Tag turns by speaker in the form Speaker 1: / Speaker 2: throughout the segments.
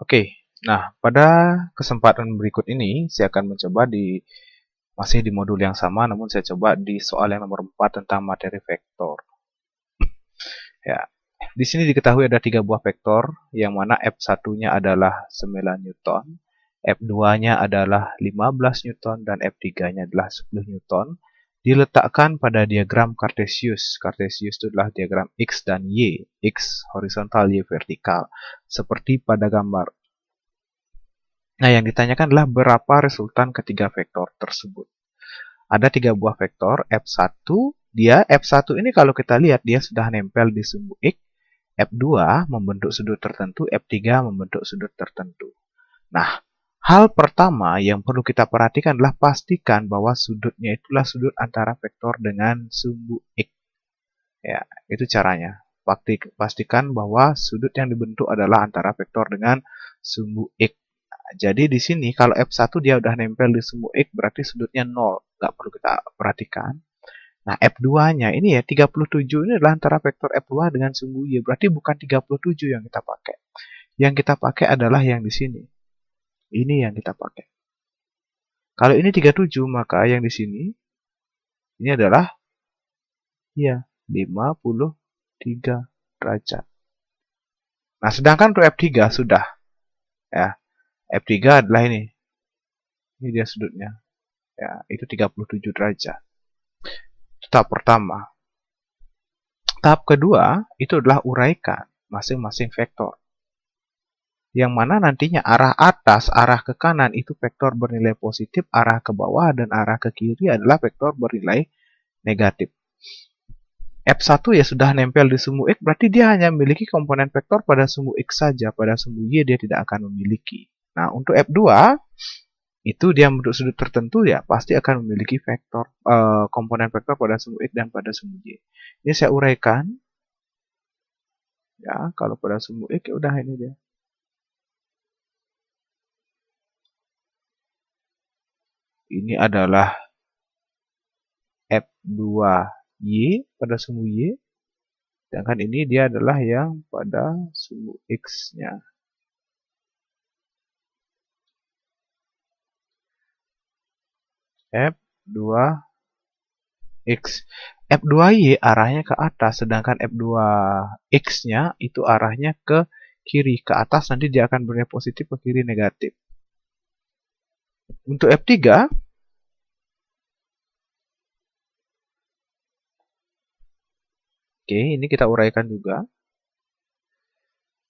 Speaker 1: Oke, nah pada kesempatan berikut ini saya akan mencoba masih di modul yang sama, namun saya coba di soal yang nomor 4 tentang materi vektor. Ya, di sini diketahui ada 3 buah vektor, yang mana F1-nya adalah 9 Newton, F2-nya adalah 15 Newton, dan F3-nya adalah 10 Newton, diletakkan pada diagram Cartesius. Cartesius itu adalah diagram X dan Y, X horizontal, Y vertikal, seperti pada gambar. Nah, yang ditanyakan adalah berapa resultan ketiga vektor tersebut. Ada 3 buah vektor, F1, F1 ini kalau kita lihat dia sudah nempel di sumbu X, F2 membentuk sudut tertentu, F3 membentuk sudut tertentu. Nah, hal pertama yang perlu kita perhatikan adalah pastikan bahwa sudutnya itulah sudut antara vektor dengan sumbu X. Ya, itu caranya. Pastikan bahwa sudut yang dibentuk adalah antara vektor dengan sumbu X. Jadi di sini kalau F1 dia udah nempel di sumbu X berarti sudutnya 0. Nggak perlu kita perhatikan. Nah, F2-nya ini ya 37 ini adalah antara vektor F2 dengan sumbu Y. Berarti bukan 37 yang kita pakai. Yang kita pakai adalah yang di sini. Ini yang kita pakai. Kalau ini 37 maka yang di sini ini adalah ya 53 derajat. Nah, sedangkan untuk F3 sudah ya. F3 adalah ini. Ini dia sudutnya. Ya, itu 37 derajat. Itu tahap pertama. Tahap kedua itu adalah uraikan masing-masing vektor. Yang mana nantinya arah atas, arah ke kanan itu vektor bernilai positif, arah ke bawah dan arah ke kiri adalah vektor bernilai negatif. F1 ya sudah nempel di sumbu X, berarti dia hanya memiliki komponen vektor pada sumbu X saja, pada sumbu Y dia tidak akan memiliki. Nah, untuk F2 itu dia membentuk sudut tertentu ya pasti akan memiliki vektor komponen vektor pada sumbu X dan pada sumbu Y. Ini saya uraikan. Ya, kalau pada sumbu X ya udah ini dia. Ini adalah F2Y pada sumbu Y. Sedangkan ini dia adalah yang pada sumbu X-nya. F2X. F2Y arahnya ke atas, sedangkan F2X-nya itu arahnya ke kiri. Ke atas nanti dia akan bernilai positif, ke kiri negatif. Untuk F3, oke, ini kita uraikan juga.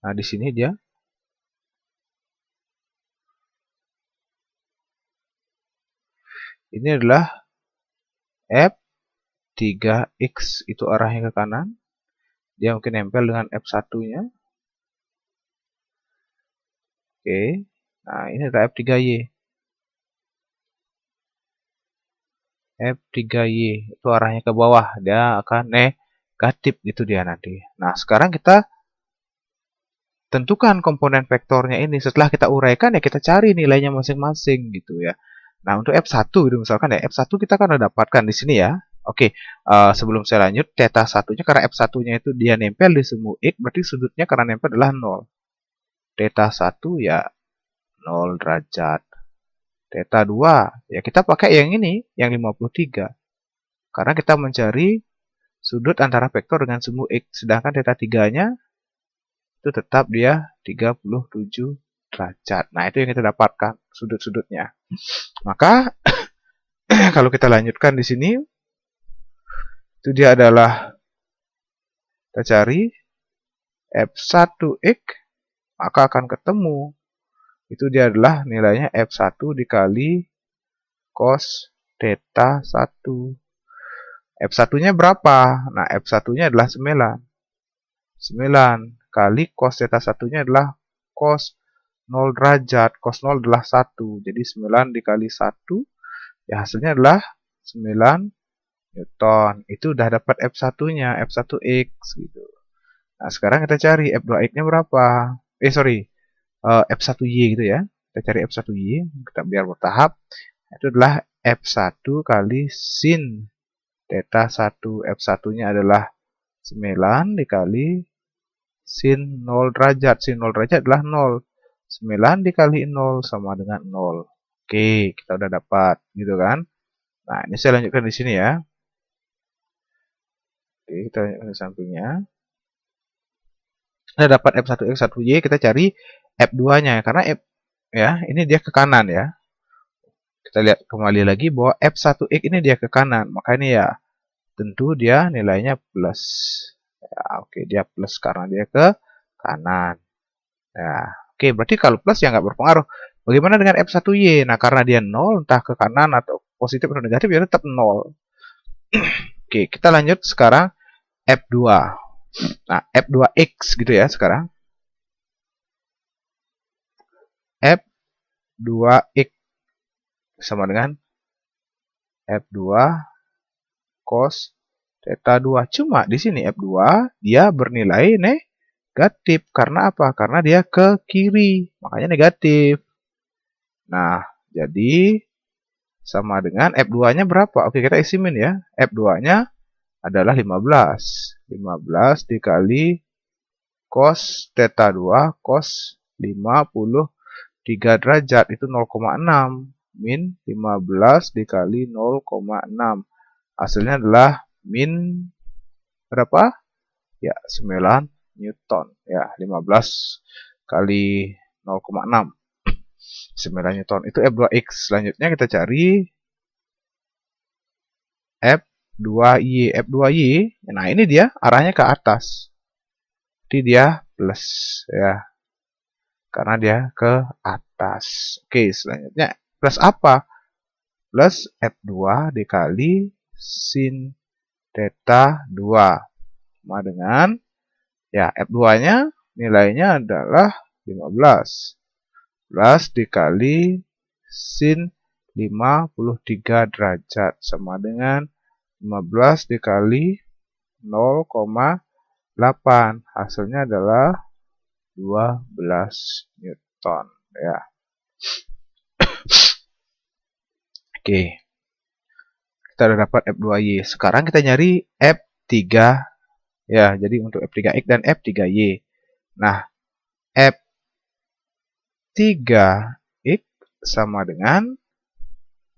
Speaker 1: Nah, di sini dia. Ini adalah F3X, itu arahnya ke kanan. Dia mungkin nempel dengan F1-nya. Oke, nah ini adalah F3Y. F3Y itu arahnya ke bawah, dia akan negatif gitu dia nanti. Nah, sekarang kita tentukan komponen vektornya ini. Setelah kita uraikan ya kita cari nilainya masing-masing gitu ya. Nah, untuk F1 gitu misalkan ya, F1 kita kan udah dapatkan di sini ya. Oke, sebelum saya lanjut, theta 1-nya karena F1-nya itu dia nempel di sumbu X, berarti sudutnya karena nempel adalah 0. Theta 1 ya 0 derajat. Theta 2, ya kita pakai yang ini, yang 53. Karena kita mencari sudut antara vektor dengan sumbu X. Sedangkan theta 3-nya itu tetap dia 37 derajat. Nah, itu yang kita dapatkan sudut-sudutnya. Maka kalau kita lanjutkan di sini, itu dia adalah kita cari F1X, maka akan ketemu. Itu dia adalah nilainya F1 dikali cos theta 1. F1-nya berapa? Nah, F1-nya adalah 9. 9 kali cos theta 1-nya adalah cos 0 derajat. Cos 0 adalah 1. Jadi 9 dikali 1, ya hasilnya adalah 9 Newton. Itu udah dapat F1-nya, F1X gitu. Nah, sekarang kita cari F2X-nya berapa? F1Y gitu ya. Kita cari F1Y, kita biar bertahap. Itu adalah F1 kali sin theta 1. F1-nya adalah 9 dikali sin 0 derajat. Sin 0 derajat adalah 0. 9 dikali 0 sama dengan 0. Oke, kita udah dapat, gitu kan? Nah, ini saya lanjutkan di sini ya. Oke, kita lanjutkan di sampingnya. Kita dapat F1X, 1Y, kita cari F2-nya. Karena F, ya, ini dia ke kanan ya. Kita lihat kembali lagi bahwa F1X ini dia ke kanan. Maka ini ya, tentu dia nilainya plus. Ya, oke, dia plus karena dia ke kanan. Ya, oke, berarti kalau plus ya nggak berpengaruh. Bagaimana dengan F1Y? Nah, karena dia 0, entah ke kanan atau positif atau negatif, ya tetap 0. Oke, kita lanjut sekarang F2. Nah, F2X gitu ya sekarang. F2X sama dengan F2 cos theta 2. Cuma di sini F2 dia bernilai negatif. Karena apa? Karena dia ke kiri. Makanya negatif. Nah, jadi sama dengan F2-nya berapa? Oke, kita isi min ya. F2-nya adalah 15. 15 dikali cos theta 2 cos 53 derajat itu 0,6 min 15 dikali 0,6. Hasilnya adalah min berapa? Ya, 9 Newton. Ya, 15 kali 0,6. 9 Newton. Itu F2X. Selanjutnya kita cari F2Y. F2Y, nah ini dia arahnya ke atas. Jadi dia plus ya. Karena dia ke atas. Oke, selanjutnya plus apa? Plus F2 dikali sin theta 2. Sama dengan ya F2-nya nilainya adalah 15. Plus dikali sin 53 derajat sama dengan 15 dikali 0,8. Hasilnya adalah 12 Newton ya. Oke. Kita udah dapat F2Y. Sekarang kita nyari F3 ya. Jadi untuk F3X dan F3Y. Nah, F3X sama dengan,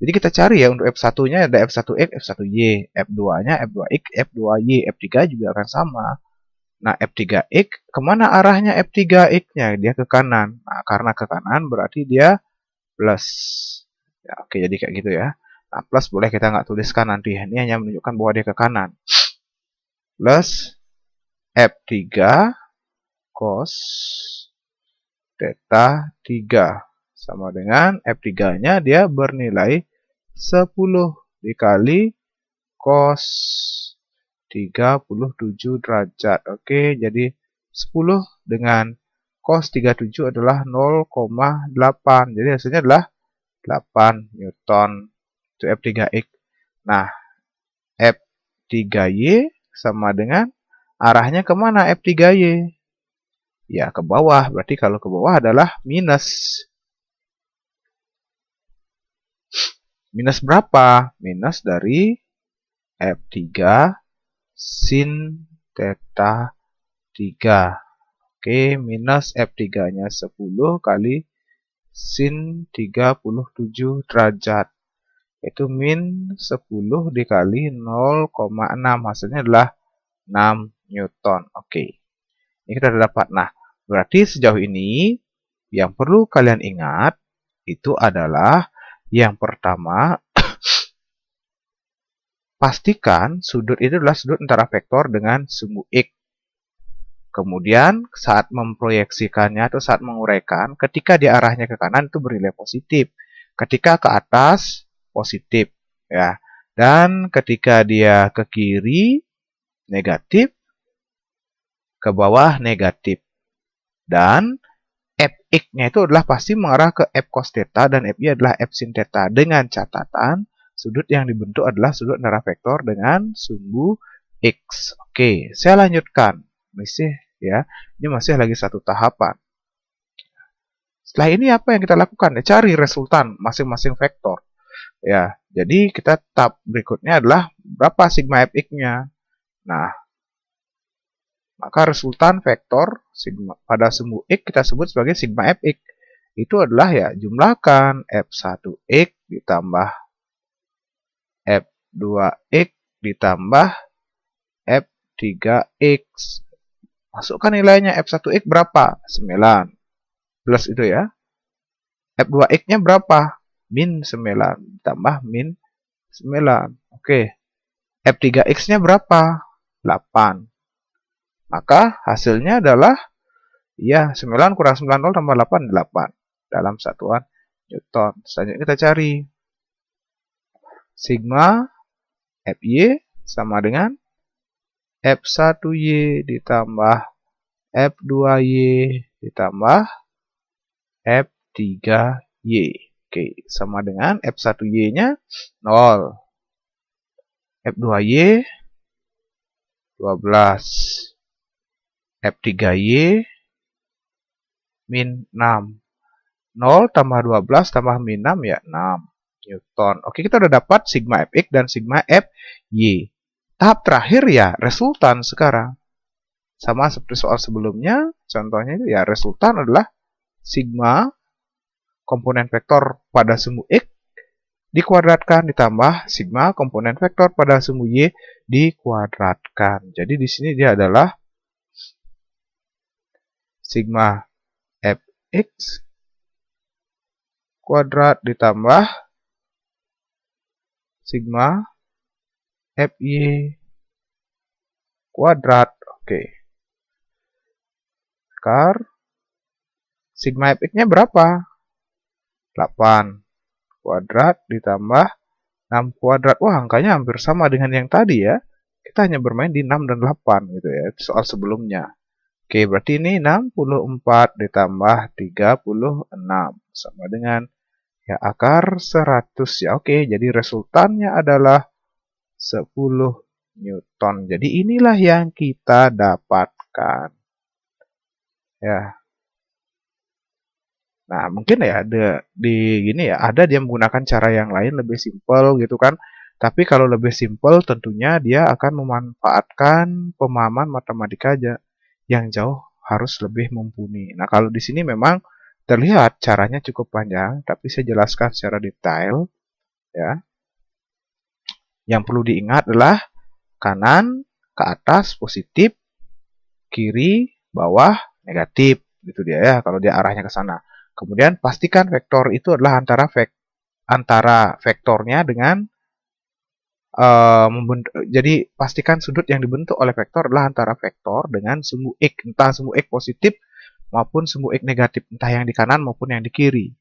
Speaker 1: jadi kita cari ya untuk F1-nya ada F1X, F1Y, F2-nya F2X, F2Y, F3 juga akan sama. Nah, F3X, kemana arahnya F3X-nya? Dia ke kanan. Nah, karena ke kanan berarti dia plus. Ya, oke, jadi kayak gitu ya. Nah, plus boleh kita nggak tuliskan nanti. Ini hanya menunjukkan bahwa dia ke kanan. Plus F3 cos theta 3. Sama dengan F3-nya dia bernilai 10 dikali cos 37 derajat. Oke, jadi 10 dengan cos 37 adalah 0,8. Jadi hasilnya adalah 8 Newton. Itu F3X. Nah, F3Y sama dengan arahnya kemana F3Y? Ya, ke bawah. Berarti kalau ke bawah adalah minus. Minus berapa? Minus dari F3 sin theta 3. Oke, minus F3-nya 10 kali sin 37 derajat. Itu min 10 dikali 0,6. Hasilnya adalah 6 Newton. Oke. Ini kita dapat. Nah, berarti sejauh ini yang perlu kalian ingat itu adalah yang pertama, pastikan sudut itu adalah sudut antara vektor dengan sumbu X. Kemudian saat memproyeksikannya atau saat menguraikan, ketika dia arahnya ke kanan itu bernilai positif. Ketika ke atas, positif. Ya. Dan ketika dia ke kiri, negatif. Ke bawah, negatif. Dan Fx-nya itu adalah pasti mengarah ke F cos theta dan Fy adalah F sin theta dengan catatan sudut yang dibentuk adalah sudut antara vektor dengan sumbu X. Oke, saya lanjutkan. Ini masih lagi satu tahapan. Setelah ini apa yang kita lakukan? Cari resultan masing-masing vektor. Ya, jadi kita tahap berikutnya adalah berapa sigma Fx-nya. Nah, maka resultan vektor sigma pada sumbu X kita sebut sebagai sigma Fx. itu adalah ya jumlahkan F1X ditambah F2X ditambah F3X. Masukkan nilainya. F1X berapa? 9. Plus itu ya. F2X-nya berapa? Min 9. Tambah min 9. Oke. F3X-nya berapa? 8. Maka hasilnya adalah ya 9 kurang 90 tambah 8, 8. Dalam satuan Newton. Selanjutnya kita cari. Sigma Fy sama dengan F1Y ditambah F2Y ditambah F3Y. Oke, sama dengan F1Y-nya 0. F2Y 12. F3Y min 6. 0 tambah 12 tambah min 6 ya 6 Newton. Oke, kita udah dapat sigma Fx dan sigma Fy. Tahap terakhir ya resultan sekarang. Sama seperti soal sebelumnya, contohnya itu ya resultan adalah sigma komponen vektor pada semu X dikuadratkan ditambah sigma komponen vektor pada semu Y dikuadratkan. Jadi di sini dia adalah sigma Fx kuadrat ditambah sigma Fy kuadrat. Oke. Sekarang sigma Fx-nya berapa? 8 kuadrat ditambah 6 kuadrat. Wah, angkanya hampir sama dengan yang tadi ya. Kita hanya bermain di 6 dan 8 gitu ya, soal sebelumnya. Oke, berarti ini 64 ditambah 36 sama dengan ya akar 100 ya. Oke, jadi resultannya adalah 10 Newton. Jadi inilah yang kita dapatkan. Ya. Nah, mungkin ya ada dia menggunakan cara yang lain lebih simpel gitu kan. Tapi kalau lebih simpel tentunya dia akan memanfaatkan pemahaman matematika aja yang jauh harus lebih mumpuni. Nah, kalau di sini memang terlihat caranya cukup panjang, tapi saya jelaskan secara detail ya. Yang perlu diingat adalah kanan ke atas positif, kiri bawah negatif, gitu dia ya kalau dia arahnya ke sana. Kemudian pastikan vektor itu adalah antara vektornya dengan jadi pastikan sudut yang dibentuk oleh vektor adalah antara vektor dengan semu X, entah semu X positif maupun semu X negatif, entah yang di kanan maupun yang di kiri.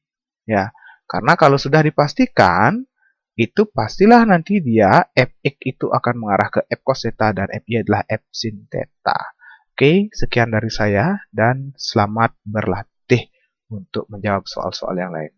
Speaker 1: Ya, karena kalau sudah dipastikan itu pastilah nanti dia Fx itu akan mengarah ke F cos theta dan Fy adalah F sin theta. Oke, sekian dari saya dan selamat berlatih untuk menjawab soal-soal yang lain.